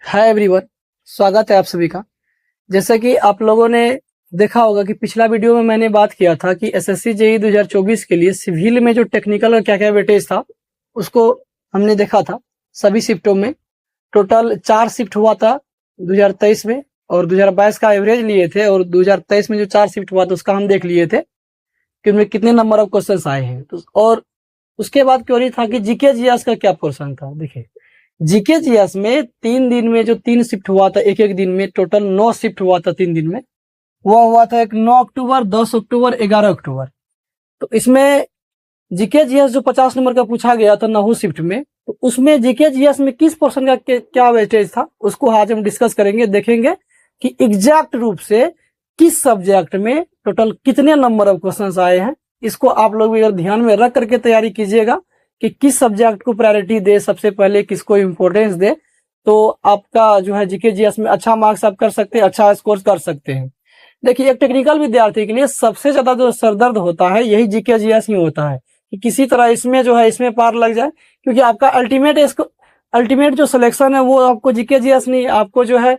Hi everyone, स्वागत है आप सभी का। जैसा कि आप लोगों ने देखा होगा कि पिछला वीडियो में मैंने बात किया था कि एसएससी जेईई 2024 के लिए सिविल में जो टेक्निकल और क्या क्या वेटेज था उसको हमने देखा था। सभी शिफ्टों में टोटल 4 शिफ्ट हुआ था 2023 में, और 2022 का एवरेज लिए थे, और 2023 में जो 4 शिफ्ट हुआ था उसका हम देख लिए थे कि उनमें कितने नंबर ऑफ क्वेश्चन आए हैं। तो और उसके बाद क्वेरी था कि जीके जीएस का क्या पोर्शन था। देखिए, जीके जीएस में 3 दिन में जो 3 शिफ्ट हुआ था, एक एक दिन में टोटल 9 शिफ्ट हुआ था 3 दिन में। वो हुआ था एक 9 अक्टूबर, 10 अक्टूबर, 11 अक्टूबर। तो इसमें जीके जीएस जो 50 नंबर का पूछा गया था 9 शिफ्ट में, तो उसमें जीके जीएस में किस पोर्शन का क्या वेटेज था उसको आज हम डिस्कस करेंगे। देखेंगे कि एग्जैक्ट रूप से किस सब्जेक्ट में टोटल कितने नंबर ऑफ क्वेश्चन आए हैं। इसको आप लोग भी अगर ध्यान में रख करके तैयारी कीजिएगा कि किस सब्जेक्ट को प्रायोरिटी दे, सबसे पहले किसको इंपॉर्टेंस दे, तो आपका जो है जीके जीएस में अच्छा मार्क्स आप कर सकते हैं, अच्छा स्कोर कर सकते हैं। देखिए, एक टेक्निकल विद्यार्थी के लिए सबसे ज्यादा जो सरदर्द होता है यही जीके जीएस ही होता है कि किसी तरह इसमें जो है इसमें पार लग जाए, क्योंकि आपका अल्टीमेट जो सिलेक्शन है वो आपको जीके जीएस नहीं, आपको जो है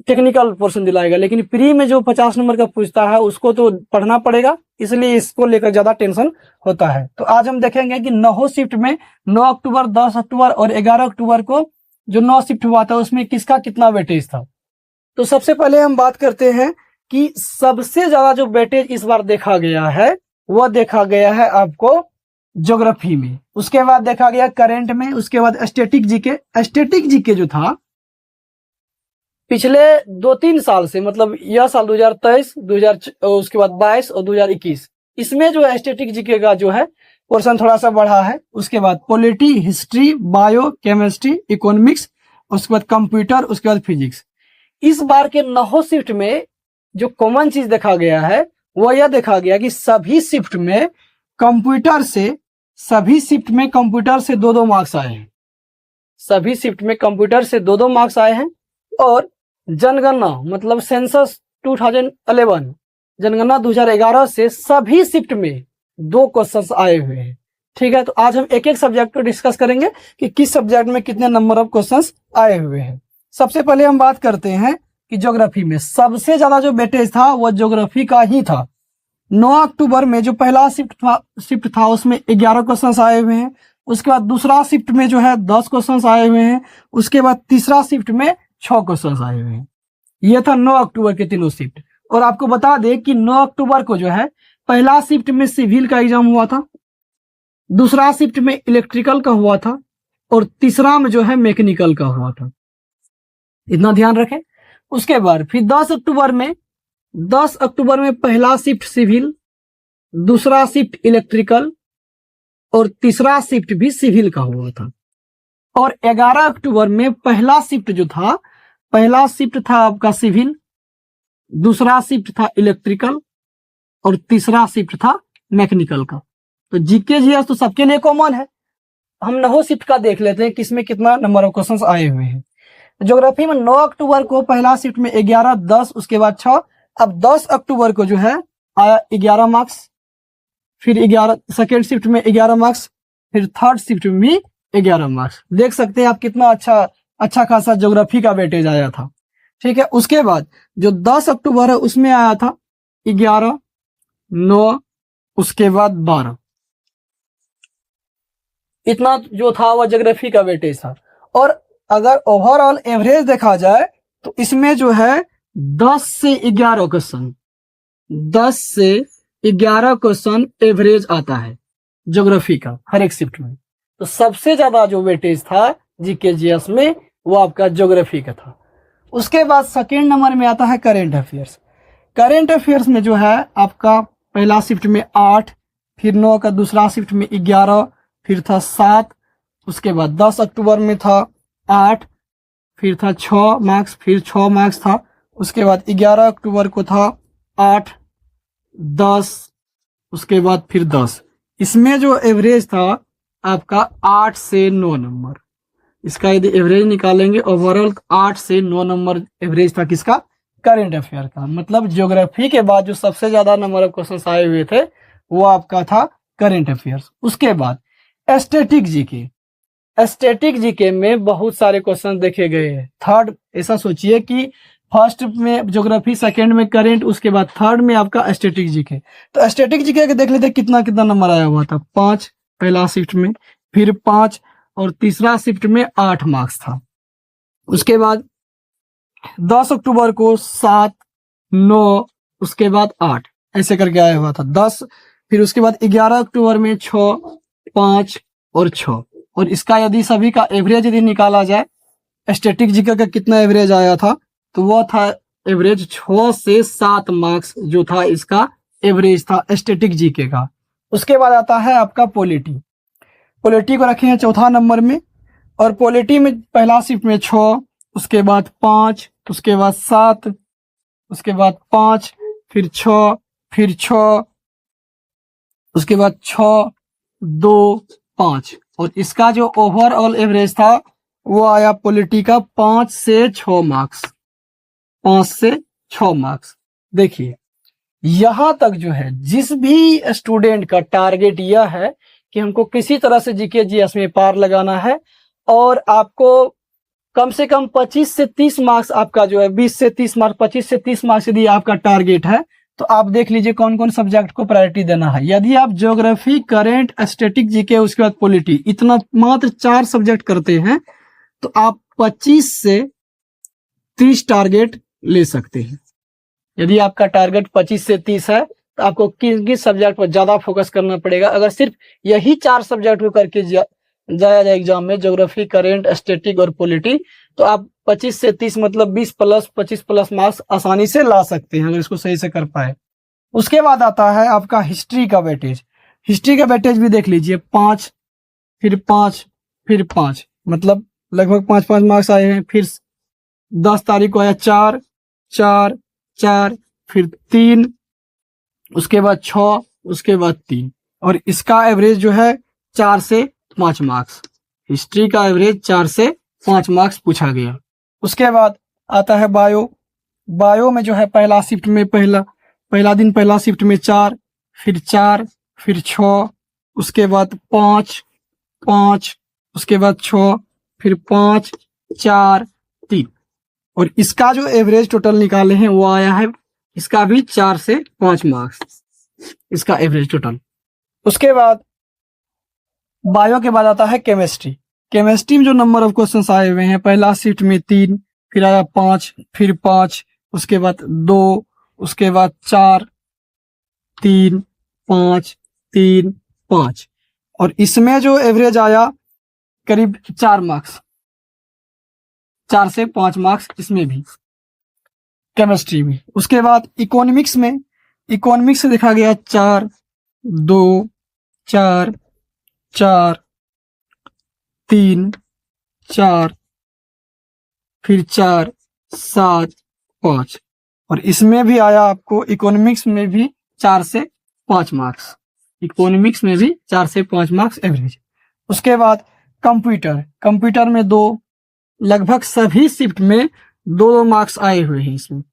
टेक्निकल पोर्शन दिलाएगा। लेकिन प्री में जो 50 नंबर का पूछता है उसको तो पढ़ना पड़ेगा, इसलिए इसको लेकर ज्यादा टेंशन होता है। तो आज हम देखेंगे कि 9 शिफ्ट में 9 अक्टूबर, 10 अक्टूबर और 11 अक्टूबर को जो 9 शिफ्ट हुआ था उसमें किसका कितना वेटेज था। तो सबसे पहले हम बात करते हैं कि सबसे ज्यादा जो वेटेज इस बार देखा गया है वह देखा गया है आपको ज्योग्राफी में, उसके बाद देखा गया करंट में, उसके बाद स्टैटिक जीके। स्टैटिक जीके जो था पिछले 2-3 साल से, मतलब यह साल 2023, उसके बाद 22 और 2021, इसमें जो है स्टैटिक जीके का जो है पोर्शन थोड़ा सा बढ़ा है। उसके बाद polity, history, bio, chemistry, economics, उसके बाद कंप्यूटर, उसके बाद फिजिक्स। इस बार के 9 शिफ्ट में जो कॉमन चीज देखा गया है वो यह देखा गया कि सभी शिफ्ट में कंप्यूटर से 2-2 मार्क्स आए हैं। सभी शिफ्ट में कंप्यूटर से 2-2 मार्क्स आए हैं। और जनगणना मतलब सेंसस 2011, जनगणना 2011 से सभी शिफ्ट में 2 क्वेश्चंस आए हुए हैं। ठीक है, तो आज हम एक एक सब्जेक्ट को डिस्कस करेंगे कि किस सब्जेक्ट में कितने नंबर ऑफ क्वेश्चंस आए हुए हैं। सबसे पहले हम बात करते हैं कि ज्योग्राफी में सबसे ज्यादा जो वेटेज था वो ज्योग्राफी का ही था। 9 अक्टूबर में जो पहला शिफ्ट था उसमें 11 क्वेश्चन आए हुए हैं। उसके बाद दूसरा शिफ्ट में जो है 10 क्वेश्चन आए हुए हैं। उसके बाद तीसरा शिफ्ट में 6 क्वेश्चन आए हुए हैं। यह था 9 अक्टूबर के तीनों शिफ्ट। और आपको बता दें कि 9 अक्टूबर को जो है पहला शिफ्ट में सिविल का एग्जाम हुआ था, दूसरा शिफ्ट में इलेक्ट्रिकल का हुआ था, और तीसरा में जो है मैकेनिकल का हुआ था। इतना ध्यान रखें। उसके बाद फिर 10 अक्टूबर में पहला शिफ्ट सिविल, दूसरा शिफ्ट इलेक्ट्रिकल और तीसरा शिफ्ट भी सिविल का हुआ था। और 11 अक्टूबर में पहला शिफ्ट था आपका सिविल, दूसरा शिफ्ट था इलेक्ट्रिकल और तीसरा शिफ्ट था मैकेनिकल का। तो जीके जीएस तो सबके लिए कॉमन है। हम 9 शिफ्ट का देख लेते हैं किसमें कितना नंबर ऑफ क्वेश्चंस आए हुए हैं। ज्योग्राफी में 9 अक्टूबर को पहला शिफ्ट में 11, 10, उसके बाद 6। अब 10 अक्टूबर को जो है आया 11 मार्क्स, फिर 11 सेकेंड शिफ्ट में 11 मार्क्स, फिर थर्ड शिफ्ट में भी 11 मार्क्स। देख सकते हैं आप कितना अच्छा खासा ज्योग्राफी का वेटेज आया था। ठीक है, उसके बाद जो 10 अक्टूबर है उसमें आया था 11, 9, उसके बाद 12। इतना जो था वह ज्योग्राफी का वेटेज था। और अगर ओवरऑल एवरेज देखा जाए तो इसमें जो है 10 से 11 क्वेश्चन एवरेज आता है ज्योग्राफी का हर एक शिफ्ट में। तो सबसे ज्यादा जो वेटेज था जीके जीएस में वो आपका ज्योग्राफी का था। उसके बाद सेकेंड नंबर में आता है करेंट अफेयर्स। करेंट अफेयर्स में जो है आपका पहला शिफ्ट में 8, फिर 9 का दूसरा शिफ्ट में 11, फिर था 7, उसके बाद 10 अक्टूबर में था 8, फिर था 6 मार्क्स, फिर 6 मार्क्स था। उसके बाद 11 अक्टूबर को था 8, 10, उसके बाद फिर 10। इसमें जो एवरेज था आपका 8 से 9 नंबर। इसका यदि एवरेज निकालेंगे ओवरऑल 8 से 9 नंबर एवरेज था किसका, करंट अफेयर का। मतलब ज्योग्राफी के बाद जो सबसे ज्यादा नंबर ऑफ क्वेश्चन आए हुए थे वो आपका था करंट अफेयर्स। उसके बाद स्टैटिक जीके। स्टैटिक जीके में बहुत सारे क्वेश्चन देखे गए हैं। थर्ड, ऐसा सोचिए कि फर्स्ट में ज्योग्राफी, सेकंड में करंट, उसके बाद थर्ड में आपका स्टैटिक जीके। तो स्टैटिक जीके के देख लेते कितना कितना नंबर आया हुआ था। 5 पहला शिफ्ट में, फिर 5 और तीसरा शिफ्ट में 8 मार्क्स था। उसके बाद 10 अक्टूबर को 7, 9, उसके बाद 8 ऐसे करके आया हुआ था 10। फिर उसके बाद 11 अक्टूबर में 6, 5 और 6। और इसका यदि सभी का एवरेज यदि निकाला जाए, स्टैटिक जीके का कितना एवरेज आया था, तो वो था एवरेज 6 से 7 मार्क्स जो था इसका एवरेज था स्टैटिक जीके का। उसके बाद आता है आपका पॉलिटी। पॉलिटी को रखे हैं चौथा नंबर में, और पॉलिटी में पहला शिफ्ट में 6, उसके बाद 5, उसके बाद 7, उसके बाद 5, फिर 6, फिर 6, उसके बाद 6, 2, 5। और इसका जो ओवरऑल एवरेज था वो आया पॉलिटी का 5 से 6 मार्क्स। 5 से 6 मार्क्स। देखिए यहां तक जो है जिस भी स्टूडेंट का टारगेट यह है कि हमको किसी तरह से जीके जीएस में पार लगाना है, और आपको कम से कम 25 से 30 मार्क्स आपका जो है 20 से 30 मार्क्स, 25 से 30 मार्क्स यदि आपका टारगेट है, तो आप देख लीजिए कौन कौन सब्जेक्ट को प्रायोरिटी देना है। यदि आप ज्योग्राफी, करंट, स्टैटिक जीके, उसके बाद पॉलिटी, इतना मात्र 4 सब्जेक्ट करते हैं, तो आप 25 से 30 टारगेट ले सकते हैं। यदि आपका टारगेट 25 से 30 है, तो आपको किन किन सब्जेक्ट पर ज्यादा फोकस करना पड़ेगा। अगर सिर्फ यही 4 सब्जेक्ट को करके जाया जाए एग्जाम में, ज्योग्राफी, करंट, स्टैटिक और पॉलिटी, तो आप 25 से 30 मतलब 20 प्लस 25 प्लस मार्क्स आसानी से ला सकते हैं अगर इसको सही से कर पाए। उसके बाद आता है आपका हिस्ट्री का वेटेज। हिस्ट्री का वेटेज भी देख लीजिए, 5, फिर 5, फिर 5, मतलब लगभग 5-5 मार्क्स आए हैं। फिर 10 तारीख को आया 4, 4, 4, फिर 3, उसके बाद 6, उसके बाद 3। और इसका एवरेज जो है 4 से 5 मार्क्स। हिस्ट्री का एवरेज 4 से 5 मार्क्स पूछा गया। उसके बाद आता है बायो। बायो में जो है पहला शिफ्ट में पहला दिन पहला शिफ्ट में 4, फिर 4, फिर 6, उसके बाद 5, 5, उसके बाद 6, फिर 5, 4, 3। और इसका जो एवरेज टोटल निकाले हैं वो आया है, इसका भी 4 से 5 मार्क्स इसका एवरेज टोटल। उसके बाद बायो के बाद आता है केमिस्ट्री। केमिस्ट्री में जो नंबर ऑफ क्वेश्चंस आए हुए हैं, पहला शिफ्ट में 3, फिर आया 5, फिर 5, उसके बाद 2, उसके बाद 4, 3, 5, 3, 5। और इसमें जो एवरेज आया करीब 4 मार्क्स, 4 से 5 मार्क्स इसमें भी केमिस्ट्री में। उसके बाद इकोनॉमिक्स में, इकोनॉमिक्स से देखा गया 4, 2, 4, 4, 3, 4, फिर 4, 7, 5। और इसमें भी आया आपको इकोनॉमिक्स में भी 4 से 5 मार्क्स। इकोनॉमिक्स में भी 4 से 5 मार्क्स एवरेज। उसके बाद कंप्यूटर, कंप्यूटर में 2, लगभग सभी शिफ्ट में 2-2 मार्क्स आए हुए हैं। इसमें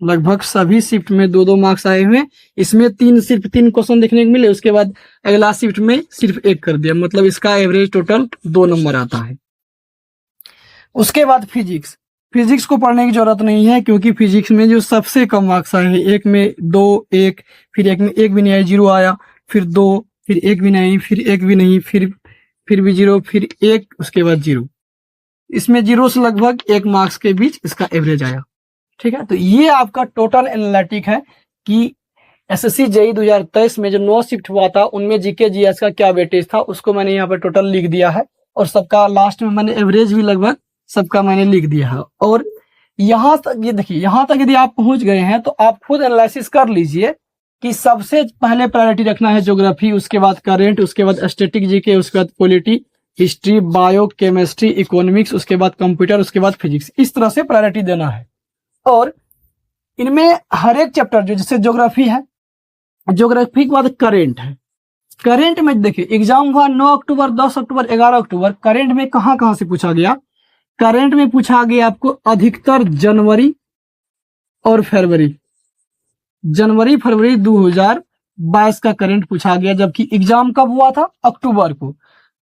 लगभग सभी शिफ्ट में 2-2 मार्क्स आए हुए हैं। इसमें सिर्फ 3 क्वेश्चन देखने को मिले, उसके बाद अगला शिफ्ट में सिर्फ 1 कर दिया, मतलब इसका एवरेज टोटल 2 नंबर आता है। उसके बाद फिजिक्स। फिजिक्स को पढ़ने की जरूरत नहीं है, क्योंकि फिजिक्स में जो सबसे कम मार्क्स आए हैं, 1 में 2, 1, फिर 1 में 1 भी नहीं आया, 0 आया, फिर 2, फिर 1 भी नहीं, फिर 1 भी नहीं, फिर भी 0, फिर 1, उसके बाद 0। इसमें 0 से लगभग 1 मार्क्स के बीच इसका एवरेज आया। ठीक है, तो ये आपका टोटल एनालिटिक है कि एसएससी जेईई 2023 में जो 9 शिफ्ट हुआ था उनमें जीके जीएस का क्या वेटेज था, उसको मैंने यहाँ पर टोटल लिख दिया है। और सबका लास्ट में मैंने एवरेज भी लगभग सबका मैंने लिख दिया है। और यहाँ तक ये देखिए, यहाँ तक यदि आप पहुंच गए हैं तो आप खुद एनालिसिस कर लीजिए कि सबसे पहले प्रायोरिटी रखना है ज्योग्राफी, उसके बाद करंट, उसके बाद स्टैटिक जीके, उसके बाद polity, history, bio, chemistry, economics, उसके बाद कंप्यूटर, उसके बाद फिजिक्स। इस तरह से प्रायोरिटी देना है। और इनमें हर एक चैप्टर जो जैसे ज्योग्राफी है, ज्योग्राफी के बाद करंट है। करंट में देखिए एग्जाम हुआ 9 अक्टूबर, 10 अक्टूबर, 11 अक्टूबर। करंट में कहां कहां से पूछा गया? करंट में पूछा गया आपको अधिकतर जनवरी और फरवरी, जनवरी फरवरी 2022 का करंट पूछा गया, जबकि एग्जाम कब हुआ था? अक्टूबर को।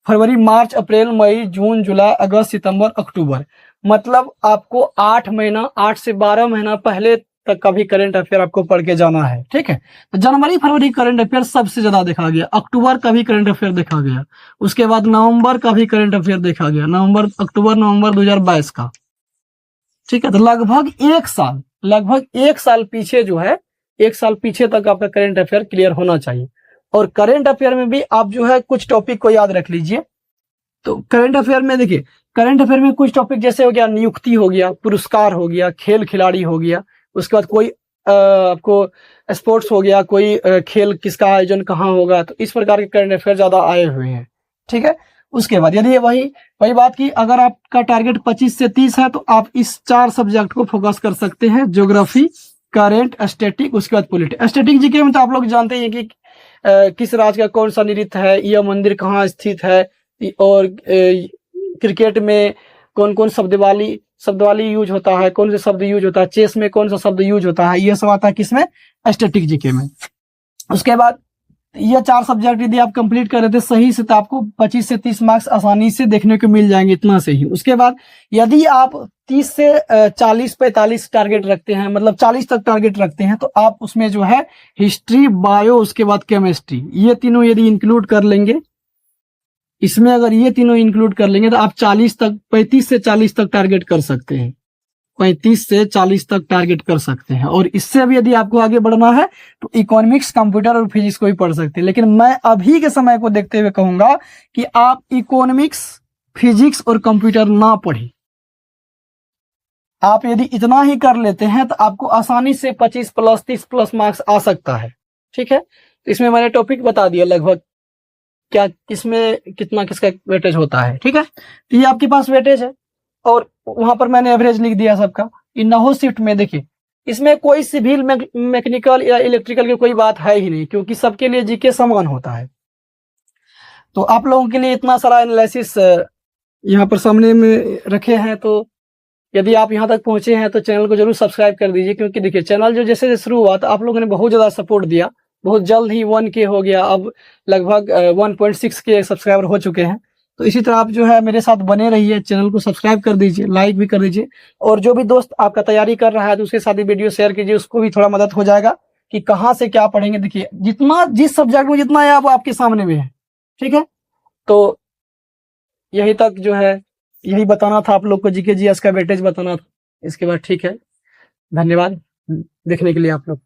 फरवरी, मार्च, अप्रैल, मई, जून, जुलाई, अगस्त, सितंबर, अक्टूबर, मतलब आपको 8 महीना, 8 से 12 महीना पहले तक का भी करंट अफेयर आपको पढ़ के जाना है। ठीक है, तो जनवरी फरवरी करंट अफेयर सबसे ज्यादा देखा गया, अक्टूबर का भी करंट अफेयर देखा गया, उसके बाद नवंबर का भी करंट अफेयर देखा गया, अक्टूबर नवंबर 2022 का। ठीक है, तो लगभग एक साल पीछे जो है, एक साल पीछे तक आपका करंट अफेयर क्लियर होना चाहिए। और करंट अफेयर में भी आप जो है कुछ टॉपिक को याद रख लीजिए। तो करंट अफेयर में देखिए, करंट अफेयर में कुछ टॉपिक जैसे हो गया नियुक्ति हो गया, पुरस्कार हो गया, खेल खिलाड़ी हो गया, उसके बाद कोई आपको स्पोर्ट्स हो गया, कोई खेल किसका आयोजन कहाँ होगा, तो इस प्रकार के करंट अफेयर ज्यादा आए हुए हैं। ठीक है, उसके बाद यदि वही बात की अगर आपका टारगेट 25 से 30 है तो आप इस 4 सब्जेक्ट को फोकस कर सकते हैं, ज्योग्राफी, करंट, स्टैटिक, उसके बाद पॉलिटी। स्टैटिक जीके में तो आप लोग जानते हैं कि किस राज्य का कौन सा नृत्य है, यह मंदिर कहाँ स्थित है, और क्रिकेट में कौन कौन शब्दवाली यूज होता है, कौन से शब्द यूज होता है, चेस में कौन सा शब्द यूज होता है, यह सब आता है किसमें, स्टैटिक जीके में। उसके बाद ये 4 सब्जेक्ट यदि आप कंप्लीट कर रहे थे सही से तो आपको 25 से 30 मार्क्स आसानी से देखने को मिल जाएंगे, इतना से ही। उसके बाद यदि आप 30 से 40-45 टारगेट रखते हैं, मतलब 40 तक टारगेट रखते हैं, तो आप उसमें जो है हिस्ट्री, बायो, उसके बाद केमिस्ट्री, ये तीनों यदि इंक्लूड कर लेंगे, इसमें अगर ये तीनों इंक्लूड कर लेंगे तो आप 35 से 40 तक टारगेट कर सकते हैं, 35 से 40 तक टारगेट कर सकते हैं। और इससे भी यदि आपको आगे बढ़ना है तो इकोनॉमिक्स, कंप्यूटर और फिजिक्स को भी पढ़ सकते हैं। लेकिन मैं अभी के समय को देखते हुए कहूंगा कि आप इकोनॉमिक्स, फिजिक्स और कंप्यूटर ना पढ़ें। आप यदि इतना ही कर लेते हैं तो आपको आसानी से 25 प्लस 30 प्लस मार्क्स आ सकता है। ठीक है, तो इसमें मैंने टॉपिक बता दिया लगभग क्या किसमें कितना किसका वेटेज होता है। ठीक है, तो ये आपके पास वेटेज है और वहां पर मैंने एवरेज लिख दिया सबका। इन नौ शिफ्ट में देखिए, इसमें कोई सिविल, मैकेनिकल या इलेक्ट्रिकल की कोई बात है ही नहीं, क्योंकि सबके लिए जीके समान होता है। तो आप लोगों के लिए इतना सारा एनालिसिस यहाँ पर सामने में रखे हैं, तो यदि आप यहाँ तक पहुंचे हैं तो चैनल को जरूर सब्सक्राइब कर दीजिए, क्योंकि देखिए चैनल जो जैसे शुरू हुआ तो आप लोगों ने बहुत ज्यादा सपोर्ट दिया, बहुत जल्द ही 1K हो गया, अब लगभग 1.6K सब्सक्राइबर हो चुके हैं। तो इसी तरह आप जो है मेरे साथ बने रहिए, चैनल को सब्सक्राइब कर दीजिए, लाइक भी कर दीजिए, और जो भी दोस्त आपका तैयारी कर रहा है तो उसके साथ ही वीडियो शेयर कीजिए, उसको भी थोड़ा मदद हो जाएगा कि कहाँ से क्या पढ़ेंगे। देखिए जितना जिस सब्जेक्ट में जितना है वो आपके सामने में है। ठीक है, तो यही तक जो है यही बताना था आप लोग को, जीके जीएस का वेटेज बताना था। इसके बाद ठीक है, धन्यवाद देखने के लिए आप लोग।